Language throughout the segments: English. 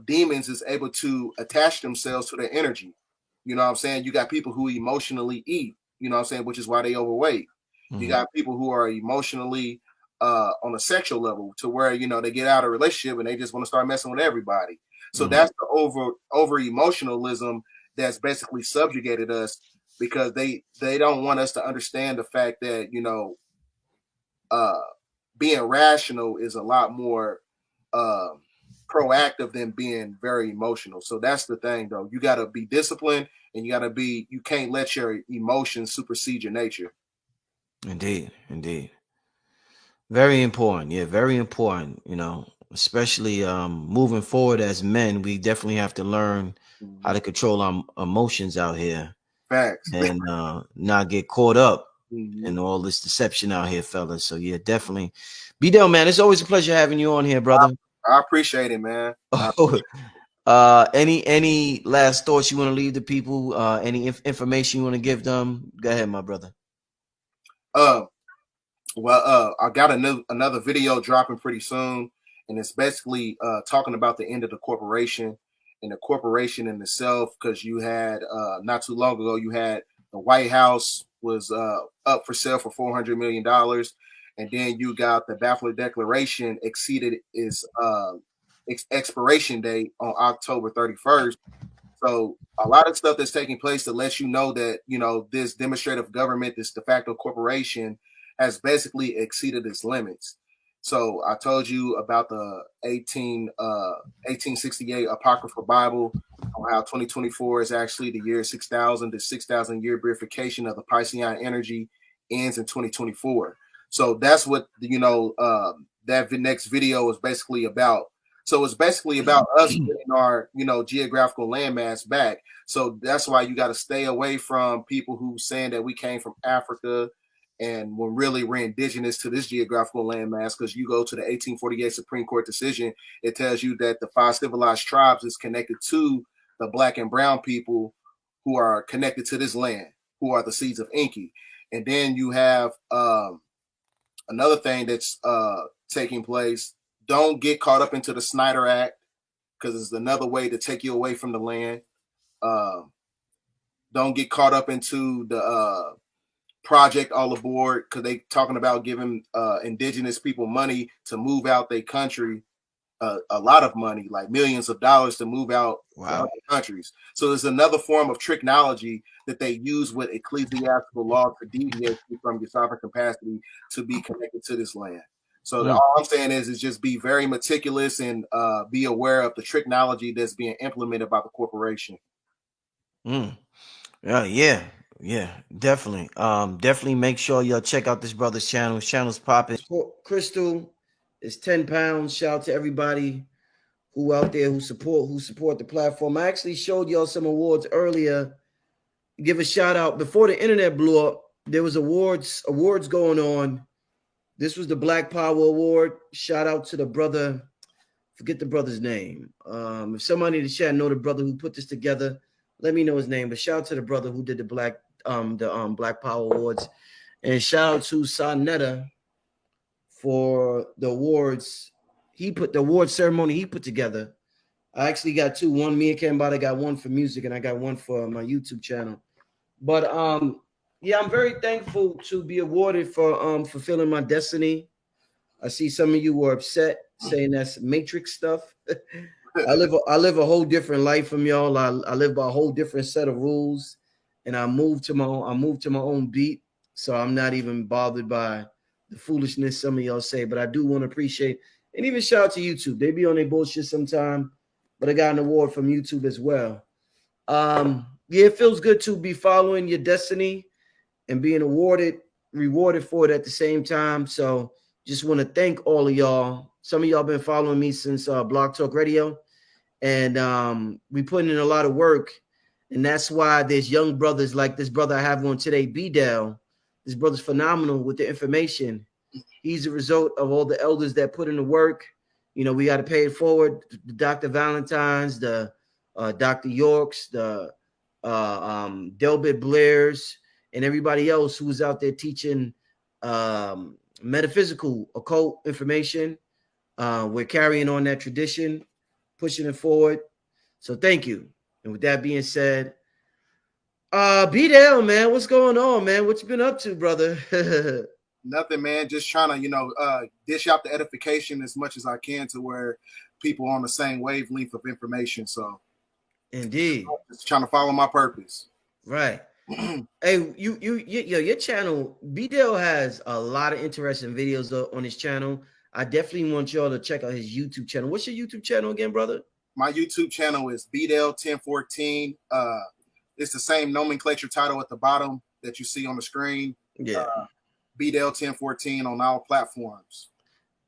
demons is able to attach themselves to their energy. You know what I'm saying? You got people who emotionally eat, you know what I'm saying, which is why they overweight. You got people who are emotionally on a sexual level to where, you know, they get out of a relationship and they just want to start messing with everybody. So that's the over emotionalism that's basically subjugated us, because they don't want us to understand the fact that, you know, being rational is a lot more proactive than being very emotional. So that's the thing, though. You got to be disciplined, and you can't let your emotions supersede your nature. Indeed, indeed. Very important. Yeah, very important. You know, especially moving forward as men, we definitely have to learn how to control our emotions out here. Facts. And not get caught up in all this deception out here, fellas. So yeah, definitely. BDELL, man, it's always a pleasure having you on here, brother. I appreciate it, man. Any last thoughts you want to leave the people? Any information you want to give them? Go ahead, my brother. I got another video dropping pretty soon, and it's basically talking about the end of the corporation and the corporation in itself, because you had not too long ago, you had the White House was up for sale for $400 million, and then you got the Baffler Declaration exceeded its expiration date on October 31st. So a lot of stuff that's taking place to let you know that, you know, this demonstrative government, this de facto corporation, has basically exceeded its limits. So I told you about the 1868 Apocryphal Bible, on how 2024 is actually the year 6000. The 6,000 year verification of the Piscean energy ends in 2024. So that's what, you know, that next video is basically about. So it's basically about us getting our, you know, geographical landmass back. So that's why you got to stay away from people who saying that we came from Africa, and when really we're indigenous to this geographical landmass, because you go to the 1848 Supreme Court decision, it tells you that the 5 civilized tribes is connected to the black and brown people who are connected to this land, who are the seeds of Enki. And then you have another thing that's taking place. Don't get caught up into the Snyder Act, because it's another way to take you away from the land. Don't get caught up into the Project All Aboard, because they talking about giving indigenous people money to move out their country, a lot of money, like millions of dollars, to move out to other countries. So there's another form of technology that they use with ecclesiastical law to deviate you from your sovereign capacity to be connected to this land. So all I'm saying is just be very meticulous and be aware of the technology that's being implemented by the corporation. Yeah, definitely. Definitely make sure y'all check out this brother's channel. His channel's popping. Crystal is 10 pounds. Shout out to everybody who out there who support the platform. I actually showed y'all some awards earlier. Give a shout out. Before the internet blew up, there was awards going on. This was the Black Power Award. Shout out to the brother. Forget the brother's name. If somebody in the chat know the brother who put this together, let me know his name. But shout out to the brother who did the Black Power Awards, and shout out to Sonetta for the awards. He put the award ceremony he put together. I actually got two. One, me and Kambada got one for music, and I got one for my YouTube channel. But yeah, I'm very thankful to be awarded for fulfilling my destiny. I see some of you were upset, saying that's Matrix stuff. I live a whole different life from y'all. I live by a whole different set of rules, and I move to my own beat. So I'm not even bothered by the foolishness some of y'all say. But I do want to appreciate, and even shout out to YouTube. They be on their bullshit sometime, but I got an award from YouTube as well. Yeah, it feels good to be following your destiny and being rewarded for it at the same time. So just want to thank all of y'all. Some of y'all been following me since Blog Talk Radio, and we putting in a lot of work, and that's why there's young brothers like this brother I have on today, BDELL. This brother's phenomenal with the information. He's a result of all the elders that put in the work. You know, we got to pay it forward. The Dr. Valentines, the Dr. Yorks, the Delbert Blairs, and everybody else who's out there teaching metaphysical, occult information. We're carrying on that tradition. pushing it forward. So thank you. And with that being said, BDELL, man, what's going on, man? What you been up to, brother? Nothing, man. Just trying to, dish out the edification as much as I can to where people are on the same wavelength of information. So, Indeed, just trying to follow my purpose. Right. Hey, your channel, BDELL has a lot of interesting videos on his channel. I definitely want y'all to check out his YouTube channel. What's your YouTube channel again, brother? My YouTube channel is BDELL1014. It's the same nomenclature title at the bottom that you see on the screen. Yeah. BDELL1014 on all platforms.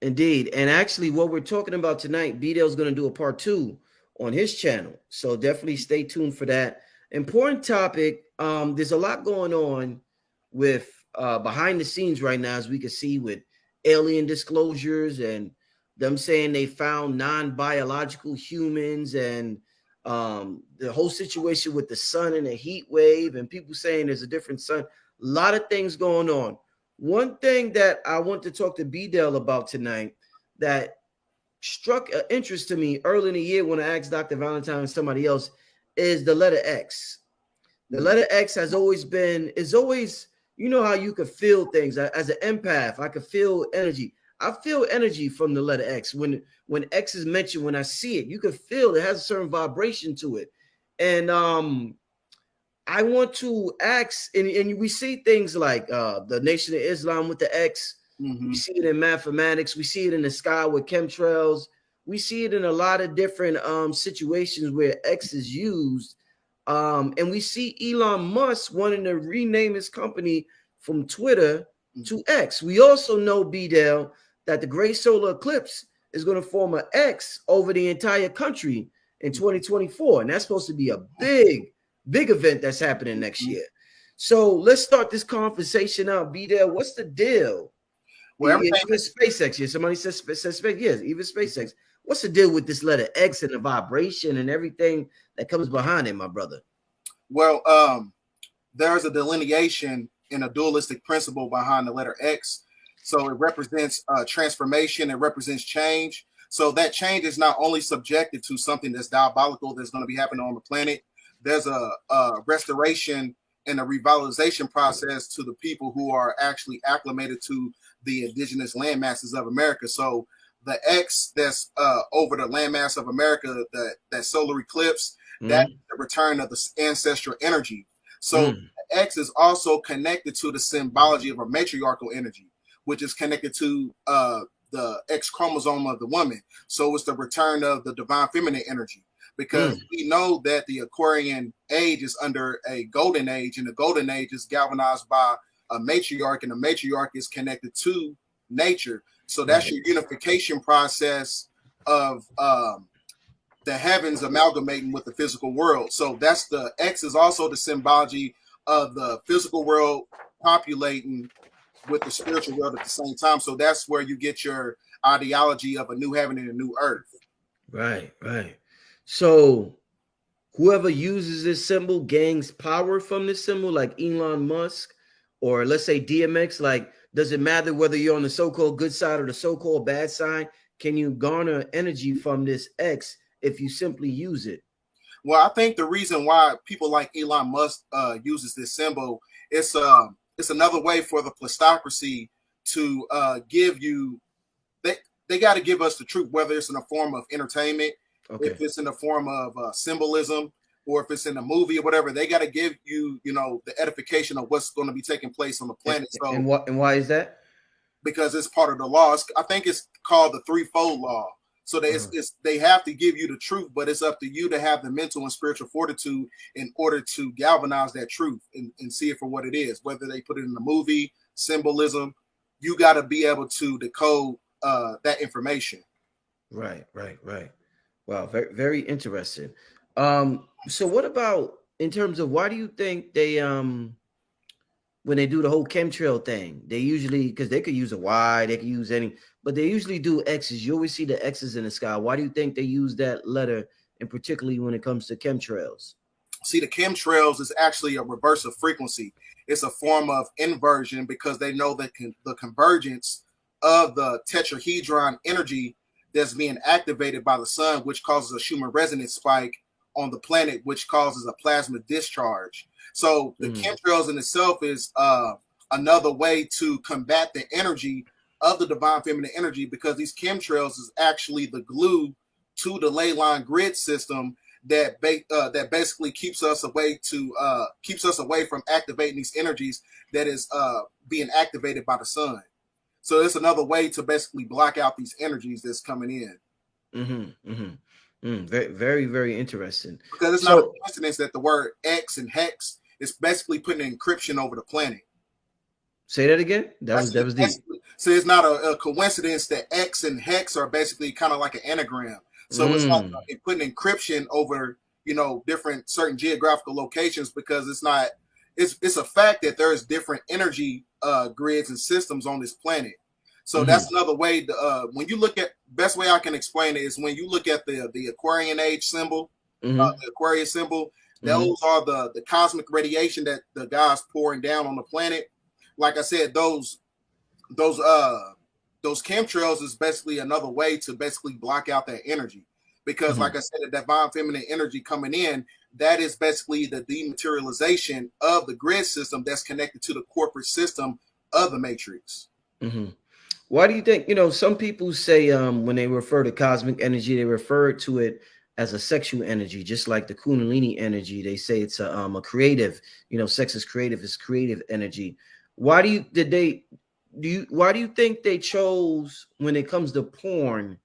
Indeed. And actually, what we're talking about tonight, BDELL's going to do a part 2 on his channel. So definitely stay tuned for that. Important topic. There's a lot going on with behind the scenes right now, as we can see, with alien disclosures and them saying they found non-biological humans, and the whole situation with the sun and the heat wave, and people saying there's a different sun. A lot of things going on. One thing that I want to talk to BDELL about tonight that struck an interest to me early in the year when I asked Dr. Valentine and somebody else is the letter X. The letter X is always, you know how you could feel things. As an empath, I could feel energy. I feel energy from the letter X. When X is mentioned, when I see it, you can feel it has a certain vibration to it. And I want to ask, and we see things like the Nation of Islam with the X. We see it in mathematics. We see it in the sky with chemtrails. We see it in a lot of different situations where X is used. And we see Elon Musk wanting to rename his company from Twitter to X. We also know, BDELL, that the Great Solar Eclipse is going to form an X over the entire country in 2024. And that's supposed to be a big event that's happening next year. So let's start this conversation out. BDELL, what's the deal? Well, even SpaceX, yeah, somebody says space, yes, even SpaceX. What's the deal with this letter X and the vibration and everything that comes behind it, my brother? Well, there's a delineation in a dualistic principle behind the letter X. So it represents transformation. It represents change. So that change is not only subjected to something that's diabolical that's going to be happening on the planet. There's a restoration and a revitalization process to the people who are actually acclimated to the indigenous landmasses of America. So the X that's over the landmass of America, that solar eclipse, that's the return of the ancestral energy. So the X is also connected to the symbology of a matriarchal energy, which is connected to the X chromosome of the woman. So it's the return of the divine feminine energy. Because we know that the Aquarian age is under a golden age, and the golden age is galvanized by a matriarch, and the matriarch is connected to nature. So that's your unification process of the heavens amalgamating with the physical world. So that's the X is also the symbology of the physical world populating with the spiritual world at the same time. So that's where you get your ideology of a new heaven and a new earth. Right. So whoever uses this symbol gains power from this symbol, like Elon Musk, or let's say DMX. Like, does it matter whether you're on the so-called good side or the so-called bad side? Can you garner energy from this X if you simply use it? Well, I think the reason why people like Elon Musk uses this symbol, it's another way for the plutocracy to give you. They got to give us the truth, whether it's in the form of entertainment. Okay. If it's in the form of symbolism, or if it's in a movie or whatever, they got to give you, the edification of what's going to be taking place on the planet. So, and why is that? Because it's part of the law. I think it's called the threefold law. So they have to give you the truth, but it's up to you to have the mental and spiritual fortitude in order to galvanize that truth and see it for what it is. Whether they put it in the movie, symbolism, you got to be able to decode that information. Right. Wow, very, very interesting. So what about in terms of why do you think they when they do the whole chemtrail thing, they usually, because they could use a Y, they could use any, but they usually do X's. You always see the X's in the sky. Why do you think they use that letter, and particularly when it comes to chemtrails? See, the chemtrails is actually a reverse of frequency. It's a form of inversion because they know that the convergence of the tetrahedron energy that's being activated by the sun, which causes a Schumann resonance spike on the planet, which causes a plasma discharge. So the chemtrails in itself is another way to combat the energy of the divine feminine energy, because these chemtrails is actually the glue to the ley line grid system that basically keeps us away from activating these energies that is being activated by the sun. So it's another way to basically block out these energies that's coming in. Very, very, very interesting. Because it's not a coincidence that the word X and hex is basically putting an encryption over the planet. Say that again. That was deep. So it's not a coincidence that X and hex are basically kind of like an anagram. So it's like putting encryption over, different certain geographical locations, because it's a fact that there's different energy grids and systems on this planet. So that's another way to, when you look at, best way I can explain it is when you look at the Aquarian age symbol, the Aquarius symbol, those are the cosmic radiation that the God's pouring down on the planet. Like I said, those chemtrails is basically another way to basically block out that energy, because like I said, the divine feminine energy coming in, that is basically the dematerialization of the grid system that's connected to the corporate system of the matrix. Why do you think, some people say when they refer to cosmic energy, they refer to it as a sexual energy, just like the Kundalini energy. They say it's a creative, sex is creative, it's creative energy. Why do you think they chose, when it comes to porn,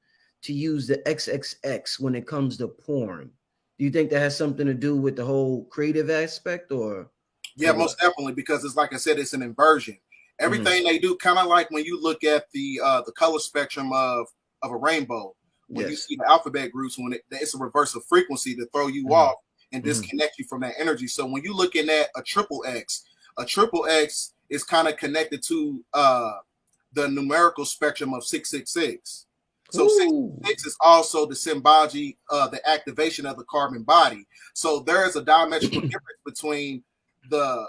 to use the XXX when it comes to porn? Do you think that has something to do with the whole creative aspect, or? Yeah, most definitely, because it's like I said, it's an inversion. Everything they do, kind of like when you look at the color spectrum of a rainbow, when you see the alphabet groups, when it's a reverse of frequency to throw you off and disconnect you from that energy. So when you're looking at a triple X is kind of connected to the numerical spectrum of 666. So 666 is also the symbology of the activation of the carbon body. So there is a diametrical difference between the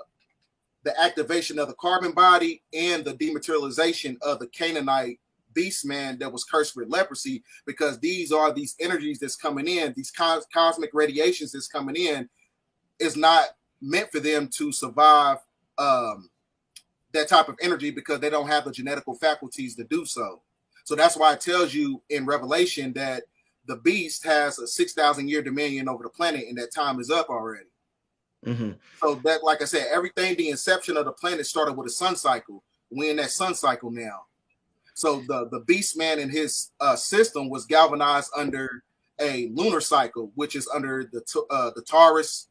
activation of the carbon body and the dematerialization of the Canaanite beast man that was cursed with leprosy, because these are these energies that's coming in, these cosmic radiations that's coming in, is not meant for them to survive that type of energy, because they don't have the genetical faculties to do so. So that's why it tells you in Revelation that the beast has a 6,000 year dominion over the planet, and that time is up already. So that, like I said, everything, the inception of the planet started with a sun cycle. We're in that sun cycle now. So the beast man in his system was galvanized under a lunar cycle, which is under the Taurus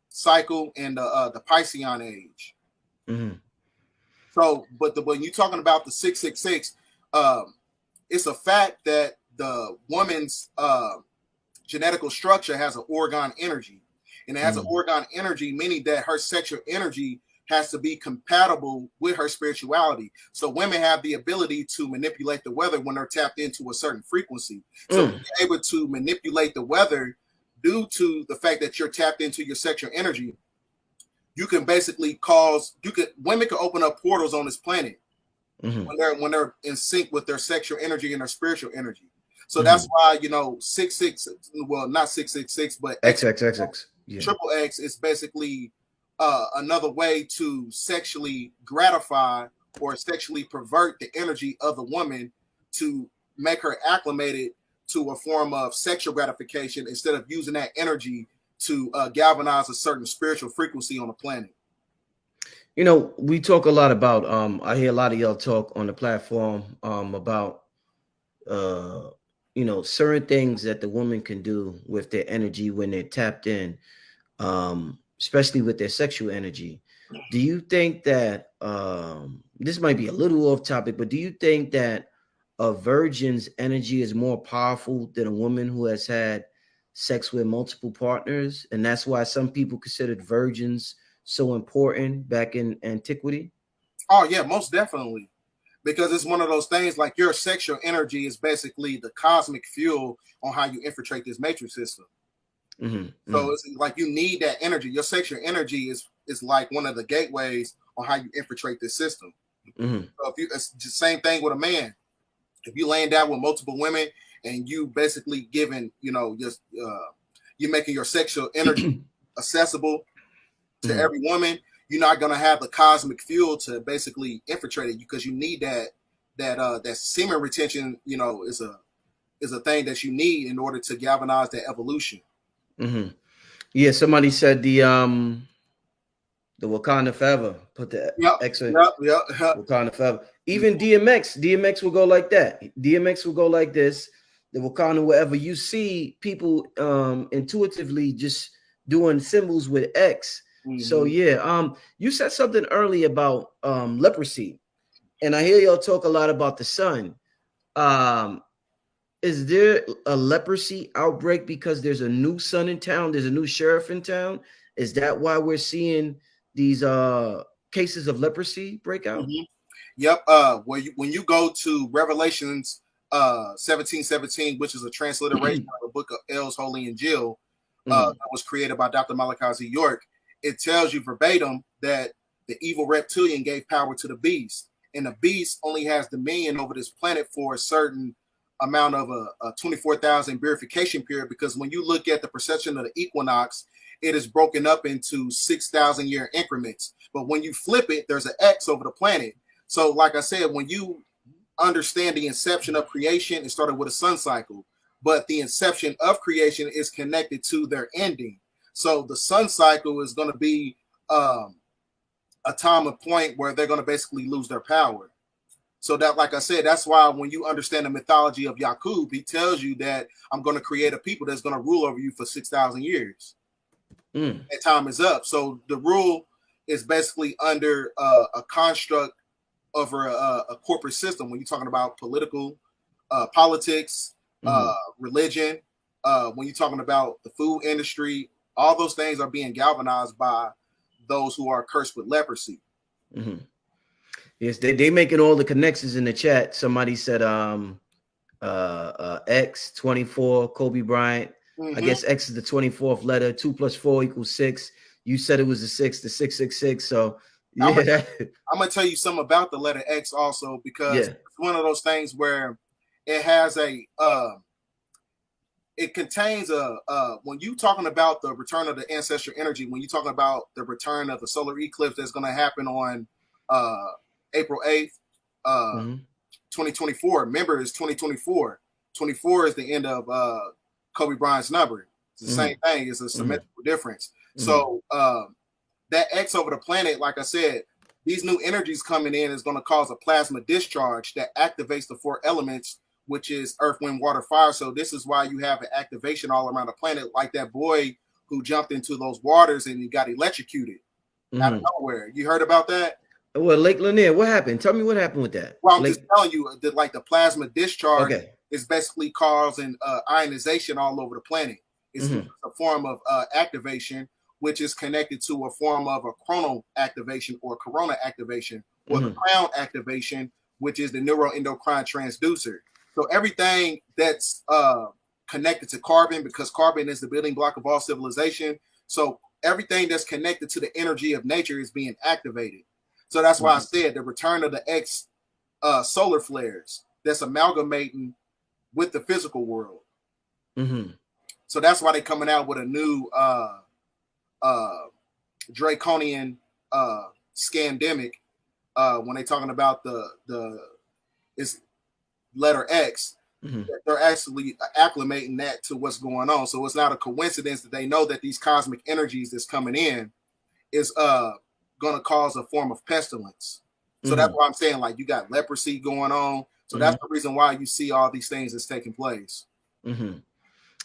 cycle and the Piscean age. So, but when you're talking about the 666, it's a fact that the woman's genetical structure has an orgone energy. And it has an orgone energy, meaning that her sexual energy has to be compatible with her spirituality. So women have the ability to manipulate the weather when they're tapped into a certain frequency. So you're able to manipulate the weather due to the fact that you're tapped into your sexual energy. You can basically women can open up portals on this planet when they're in sync with their sexual energy and their spiritual energy. So that's why, 66, well, not 666, but XXX. Triple X is basically another way to sexually gratify or sexually pervert the energy of the woman to make her acclimated to a form of sexual gratification, instead of using that energy to galvanize a certain spiritual frequency on the planet. We talk a lot about, I hear a lot of y'all talk on the platform about, certain things that the woman can do with their energy when they're tapped in, especially with their sexual energy. Do you think that, this might be a little off topic, but do you think that a virgin's energy is more powerful than a woman who has had sex with multiple partners? And that's why some people considered virgins so important back in antiquity? Oh, yeah, most definitely. Because it's one of those things, like your sexual energy is basically the cosmic fuel on how you infiltrate this matrix system. So it's like you need that energy. Your sexual energy is like one of the gateways on how you infiltrate this system. So it's the same thing with a man. If you laying down with multiple women and you basically giving, you know, just you're making your sexual energy accessible to every woman, you're not gonna have the cosmic fuel to basically infiltrate it, because you need that semen retention. You know, is a thing that you need in order to galvanize that evolution. Yeah, somebody said the Wakanda Forever. Put the Yep, extra yep. Wakanda Forever. Even DMX will go like that. DMX will go like this. The Wakanda, wherever you see people intuitively just doing symbols with X. So yeah, you said something early about leprosy, and I hear y'all talk a lot about the sun. Is there a leprosy outbreak because there's a new son in town? There's a new sheriff in town. Is that why we're seeing these cases of leprosy break out? Yep. When you go to Revelations 17:17, which is a transliteration of the book of Els, Holy and Jill, that was created by Dr. Malachi Z. York, it tells you verbatim that the evil reptilian gave power to the beast, and the beast only has dominion over this planet for a certain amount of a 24,000 verification period, because when you look at the perception of the equinox, it is broken up into 6,000 year increments. But when you flip it, there's an X over the planet. So like I said, when you understand the inception of creation, it started with a sun cycle, but the inception of creation is connected to their ending. So the sun cycle is going to be a time of point where they're going to basically lose their power. So that, like I said, that's why when you understand the mythology of Yakub, he tells you that I'm going to create a people that's going to rule over you for 6,000 years. That time is up. So the rule is basically under a construct over a corporate system. When you're talking about politics, religion, when you're talking about the food industry, all those things are being galvanized by those who are cursed with leprosy. Yes, they making all the connections in the chat. Somebody said X 24, Kobe Bryant. I guess X is the 24th letter. 2 + 4 = 6. You said it was the 6, the 666. So yeah, I'm gonna tell you something about the letter X also, because it's one of those things where it has it contains when you talking about the return of the ancestral energy, when you're talking about the return of the solar eclipse that's going to happen on April 8th, 2024. Remember, it's 2024. 24 is the end of Kobe Bryant's number. It's the same thing. It's a symmetrical difference. So that X over the planet, like I said, these new energies coming in is going to cause a plasma discharge that activates the 4 elements, which is earth, wind, water, fire. So this is why you have an activation all around the planet, like that boy who jumped into those waters and he got electrocuted out of nowhere. You heard about that? Well, Lake Lanier, what happened? Tell me what happened with that. Well, I'm just telling you that, like, the plasma discharge is basically causing ionization all over the planet. It's a form of activation, which is connected to a form of a chronal activation or corona activation, or the crown activation, which is the neuroendocrine transducer. So everything that's connected to carbon, because carbon is the building block of all civilization. So everything that's connected to the energy of nature is being activated. So that's why I said the return of the X solar flares that's amalgamating with the physical world. So that's why they're coming out with a new draconian scandemic when they're talking about the letter X. They're actually acclimating that to what's going on. So it's not a coincidence that they know that these cosmic energies that's coming in is going to cause a form of pestilence. So that's why I'm saying, like, you got leprosy going on. So that's the reason why you see all these things that's taking place.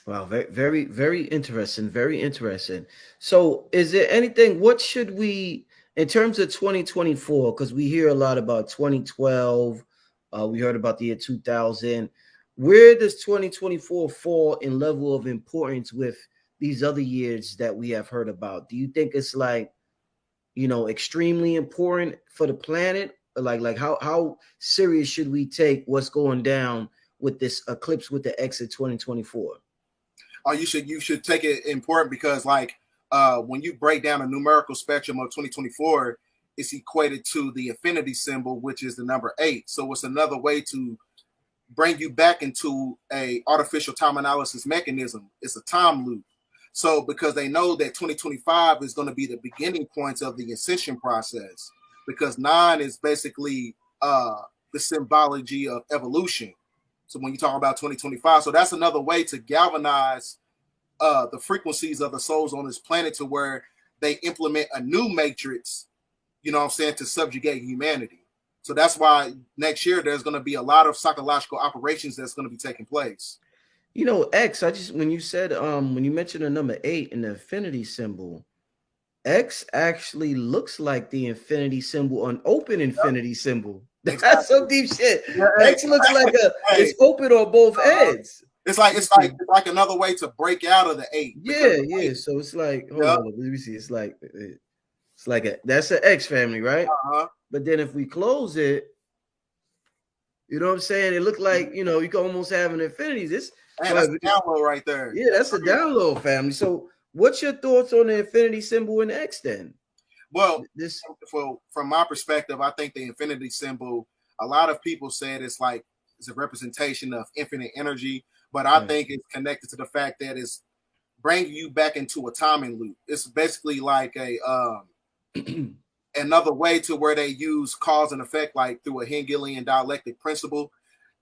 Wow, very, very, very interesting. Very interesting. So is there anything, what should we, in terms of 2024, because we hear a lot about 2012, we heard about the year 2000. Where does 2024 fall in level of importance with these other years that we have heard about? Do you think it's like, you know, extremely important for the planet? Like how serious should we take what's going down with this eclipse with the X of 2024? Oh, you should take it important, because, like, when you break down a numerical spectrum of 2024, it's equated to the infinity symbol, which is the number 8. So it's another way to bring you back into a artificial time analysis mechanism. It's a time loop. So because they know that 2025 is going to be the beginning point of the ascension process, because 9 is basically the symbology of evolution. So when you talk about 2025, so that's another way to galvanize the frequencies of the souls on this planet to where they implement a new matrix, you know what I'm saying, to subjugate humanity. So that's why next year there's going to be a lot of psychological operations that's going to be taking place. You know, X, when you said when you mentioned the number 8 and the infinity symbol, X actually looks like the infinity symbol, an open infinity symbol. That's exactly. Some deep shit. Yeah, X looks like it's open on both ends. It's like another way to break out of the 8. Yeah, yeah. So it's like, hold on, let me see. It's like that's an X family, right? But then if we close it, you know what I'm saying? It looked like, you know, you can almost have an infinity. That's a download right there. Yeah, that's a download family. So what's your thoughts on the infinity symbol in X then? Well, from my perspective, I think the infinity symbol, a lot of people said it's a representation of infinite energy, but I think it's connected to the fact that it's bringing you back into a timing loop. It's basically like a another way to where they use cause and effect, like through a Hegelian dialectic principle.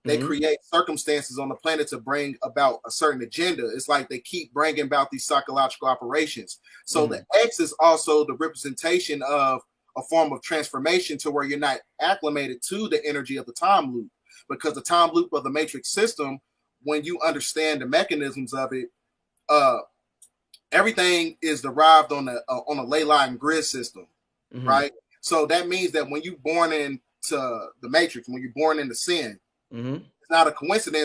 They create circumstances on the planet to bring about a certain agenda. It's like they keep bringing about these psychological operations. So the X is also the representation of a form of transformation to where you're not acclimated to the energy of the time loop, because the time loop of the matrix system, when you understand the mechanisms of it, everything is derived on a ley line grid system, right? So that means that when you're born into the matrix, when you're born into sin, it's not a coincidence